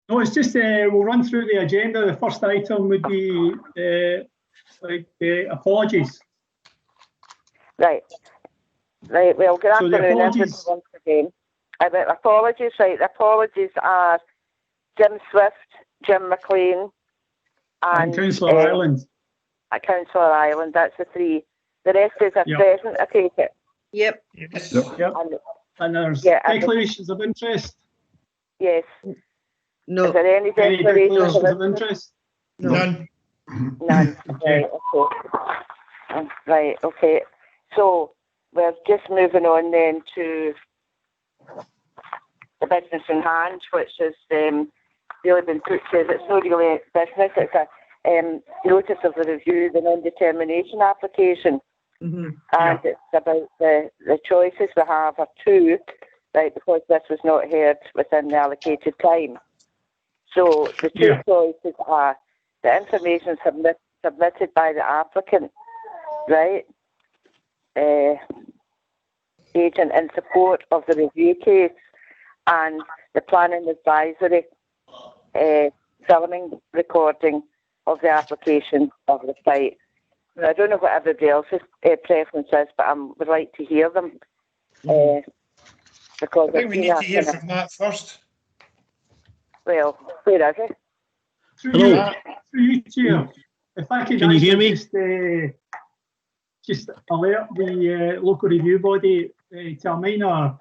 No, it's just we'll run through the agenda. The first item would be apologies. Right. Well, good So the afternoon, everyone, apologies. once again. Apologies, right. The apologies are Jim Swift, Jim McLean, And Councillor Ireland. Councillor Ireland. That's the three. The rest is a Yep. present, I take it. Yep. Yes. Yep. And there's declarations of interest. Yes. No. Is there any Any declarations declarations of interest? No. None. None. Okay. Right, okay. So we're just moving on then to the business in hand, which has really been put to, it's not really business, it's a notice of the review, the non-determination application. Mm-hmm. And it's about the choices we have are two, right, because this was not heard within the allocated time. So the two choices are the information submitted by the applicant, right, agent in support of the review case, and the planning advisory filming recording of the application of the site. Now, I don't know what everybody else's preference is, but I would like to hear them. Because I think we need to hear from Matt first. Well, where is it? Through you, Chair. If I could Can you hear me? Just alert the local review body to a minor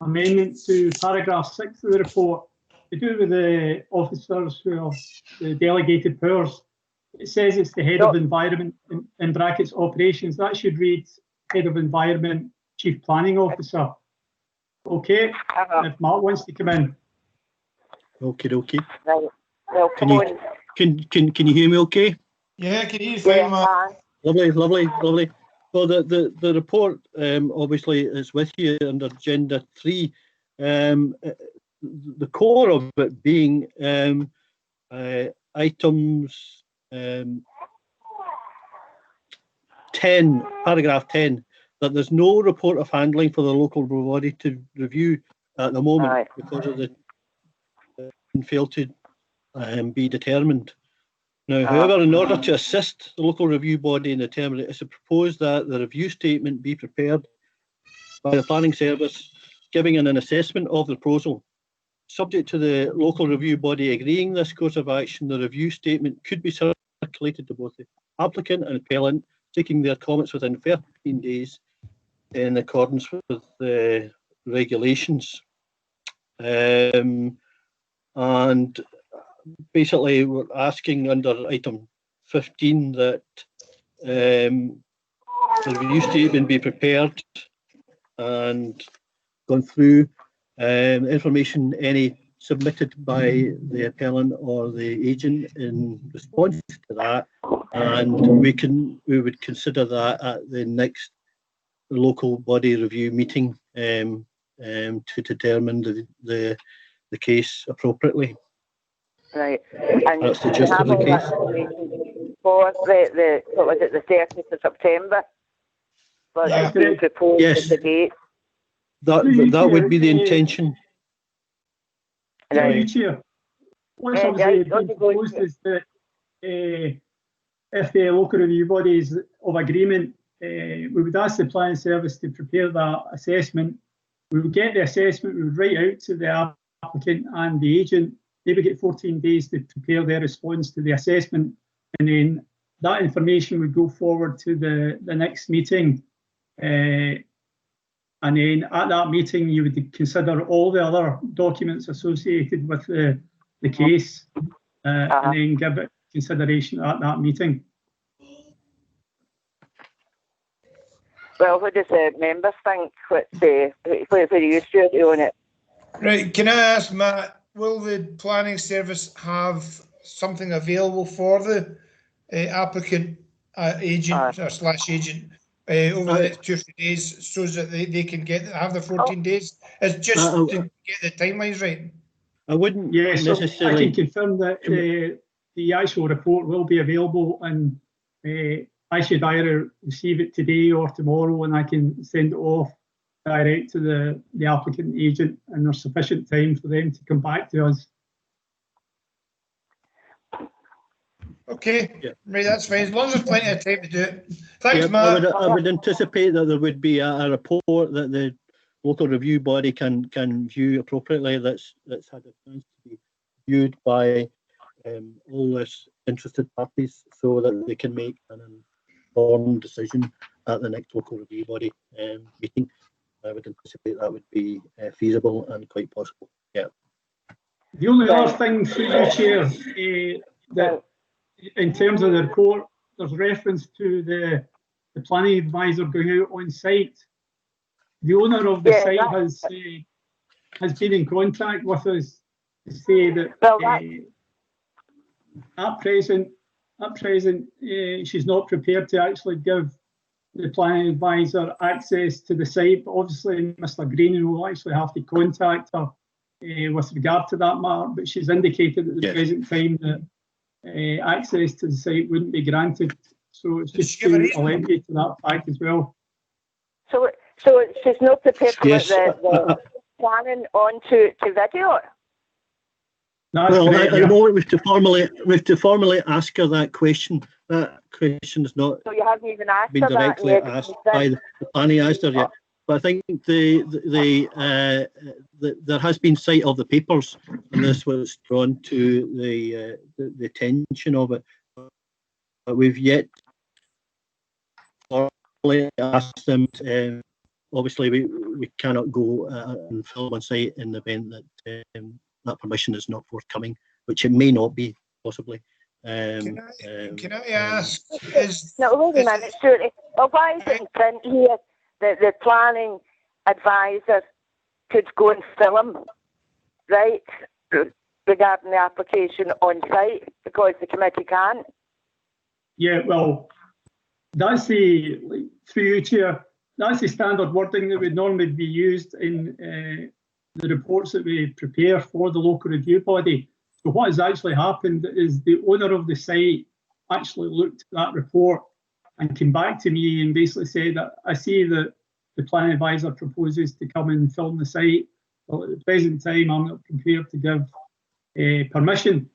amendment to paragraph 6 of the report to do with the officers who have the delegated powers. It says it's the head of environment in brackets operations. That should read head of environment, chief planning officer. Okay, if Mark wants to come in. Okay. Right. Well, Can you hear me okay? Yeah, I can hear you fine, Matt. Lovely. Well, the report obviously is with you under Agenda 3. The core of it being items 10, paragraph 10, that there's no report of handling for the local body to review at the moment because of the failed to be determined. Now, however, in order to assist the local review body in determining it, it's proposed that the review statement be prepared by the planning service, giving an assessment of the proposal. Subject to the local review body agreeing this course of action, the review statement could be circulated to both the applicant and appellant, taking their comments within 13 days in accordance with the regulations. And basically, we're asking under item 15 that the review statement be prepared and gone through information any submitted by the appellant or the agent in response to that, and we would consider that at the next local body review meeting to determine the case appropriately. Right. And that's the gist of the case. For the what was it, the 30th of September? Yeah. Yes. The date. That would be the intention. Right. What's obviously being proposed is that if the local review body is of agreement, we would ask the planning service to prepare that assessment. We would get the assessment, we would write out to the applicant and the agent. They would get 14 days to prepare their response to the assessment, and then that information would go forward to the next meeting. And then at that meeting, you would consider all the other documents associated with the case, and then give it consideration at that meeting. Well, what does the members think? What do you Stuart on it? Right, can I ask Matt, will the planning service have something available for the applicant, agent or slash agent over the next 2 or 3 days, so that they can have the 14 days? It's just to get the timelines right. I wouldn't necessarily. So I can confirm that the actual report will be available, and I should either receive it today or tomorrow, and I can send it off direct to the applicant agent, and there's sufficient time for them to come back to us. Okay, Yeah. right, that's fine. As long as there's plenty of time to do it. Thanks, Yeah, Matt. I would anticipate that there would be a report that the local review body can view appropriately. That's had a chance to be viewed by all this interested parties, so that they can make an informed decision at the next local review body meeting. I would anticipate that would be feasible and quite possible. Yeah. The only other thing through you, Chair, that in terms of the report, there's reference to the planning advisor going out on site. The owner of the site has been in contact with us to say that at present, she's not prepared to actually give the planning advisor access to the site. But obviously, Mr. Green will actually have to contact her with regard to that matter. But she's indicated at the present time that access to the site wouldn't be granted. So it's just to alert you to that fact as well. So she's not prepared to put the planning onto video? Well, at the moment, we have to formally ask her that question. That question is not. So you haven't even asked been her directly that asked by the planning advisor yet. But I think there has been sight of the papers, and this was drawn to the attention of it. But we've yet formally asked them. Obviously, we cannot go and film on site in the event that that permission is not forthcoming, which it may not be, possibly. Can I ask? No, wait a minute, Stuart. Well, why is it in print here that the planning advisor could go and film, right, regarding the application on site, because the committee can't? Yeah, well, that's through you, Chair, that's the standard wording that would normally be used in the reports that we prepare for the local review body. So what has actually happened is the owner of the site actually looked at that report and came back to me and basically said that I see that the planning advisor proposes to come and film the site. Well, at the present time, I'm not prepared to give permission.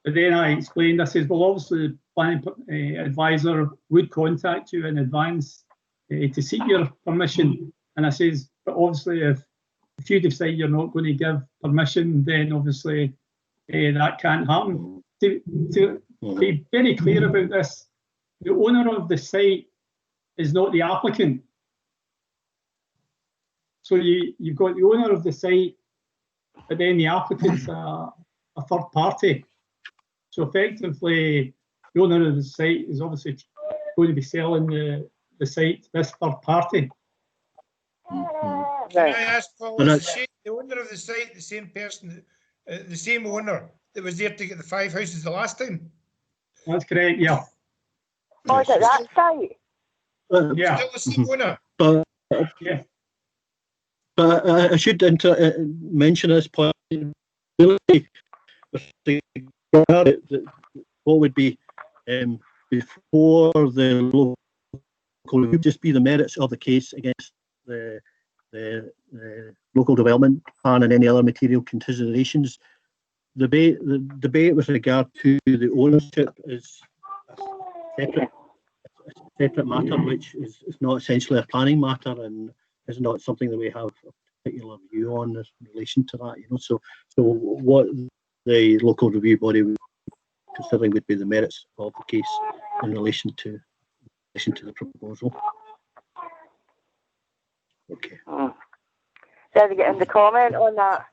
But then I explained, I said, well, obviously the planning advisor would contact you in advance to seek your permission. And I says, but obviously if you decide you're not going to give permission, then obviously that can't happen. To be very clear about this, the owner of the site is not the applicant. So you've got the owner of the site, but then the applicant's a third party. So effectively, the owner of the site is obviously going to be selling the site to this third party. Can I ask, Paul, is the owner of the site the same person, the same owner that was there to get the 5 houses the last time? That's correct, yeah. Oh, is it that site? Yeah. Still the same owner? But, yeah. But I should mention this point, really, what would be before the local would just be the merits of the case against the local development plan and any other material considerations. The debate with regard to the ownership is a separate matter, which is not essentially a planning matter and is not something that we have a particular view on in relation to that. So what the local review body would considering would be the merits of the case in relation to the proposal. Okay. Did you get in the comment on that?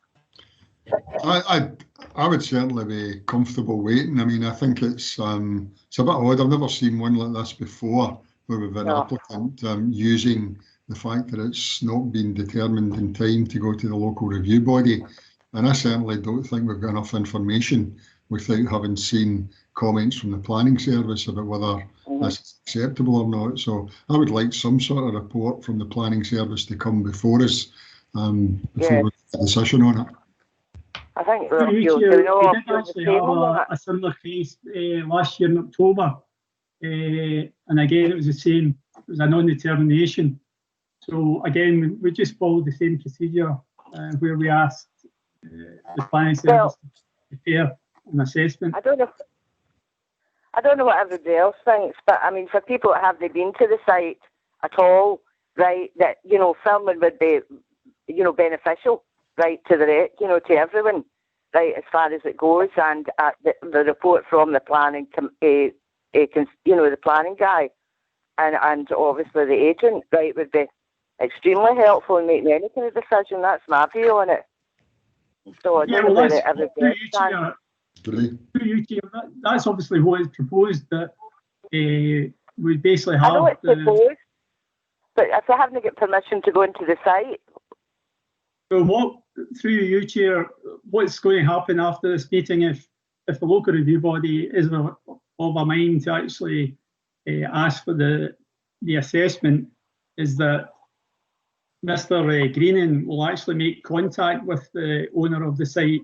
I would certainly be comfortable waiting. I mean, I think it's a bit odd. I've never seen one like this before, where we've an applicant using the fact that it's not been determined in time to go to the local review body. And I certainly don't think we've got enough information without having seen comments from the planning service about whether this is acceptable or not. So I would like some sort of report from the planning service to come before us before we make a decision on it. I think we did actually have a similar case last year in October, and again it was the same. It was a non-determination. So again, we just followed the same procedure where we asked the planning service to prepare an assessment. I don't know I don't know what everybody else thinks, but I mean, for people that haven't been to the site at all, right, that, you know, filming would be, you know, beneficial, right, to the rec, you know, to everyone, right, as far as it goes, and the report from the planning, you know, the planning guy, and obviously the agent, right, would be extremely helpful in making any kind of decision. That's my view on it. So I Yeah, don't well, know that everybody that's obviously what is proposed, that we basically have. I know it's proposed, but if they haven't got permission to go into the site. So what, through you, Chair, what's going to happen after this meeting if the local review body is of a mind to actually ask for the assessment, is that Mr. Greening will actually make contact with the owner of the site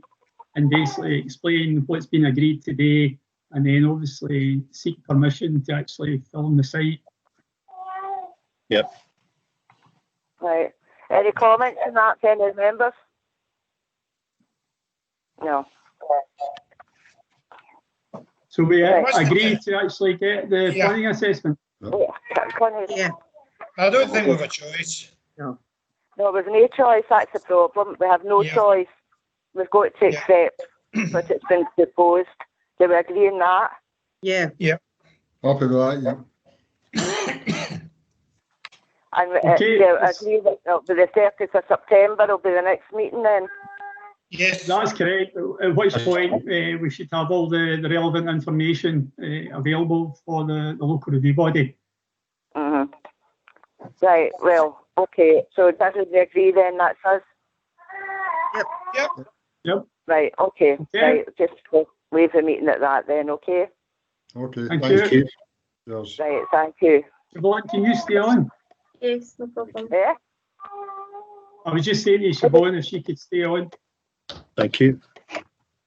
and basically explain what's been agreed today, and then obviously seek permission to actually film the site. Yep. Right. Any comments on that, any members? No. So we agree to actually get the planning assessment. Yeah. I don't think we've a choice. No, we've no choice. That's the problem. We have no choice. We've got to accept what it's been proposed. Do we agree on that? Yeah. Yeah. Happy with that, yeah. And agree that it'll be the 30th of September will be the next meeting then? Yes. That's correct. At which point we should have all the relevant information available for the local review body. Mm-hmm. Right, well, okay. So does we agree then that's us? Yep. Right, okay. Right, just leave the meeting at that then, okay? Okay, thank you. you. Yes. Right, thank you. Siobhan, can you stay on? Yes, no problem. Yeah? I was just saying to Siobhan if she could stay on. Thank you.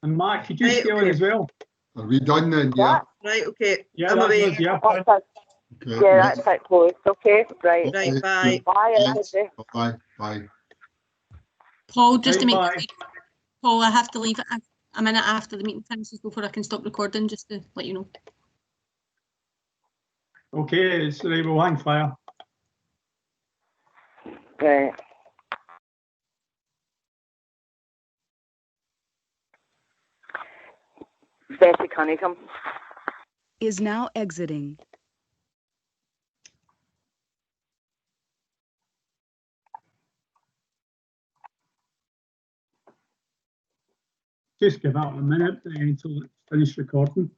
And Mark, could you stay on as well? Are we done then? Yeah. Right, okay. Yeah, I'm away. that's yeah. Okay. Yeah, that's it closed. Okay, right. Right, bye. Bye, everybody. Bye. Bye. Paul, just to make Bye. Paul, I have to leave it a minute after the meeting finishes before I can stop recording, just to let you know. Okay, so they will hang fire. Right. Bessie Cunningham is now exiting. Just give that a minute until it's finished recording.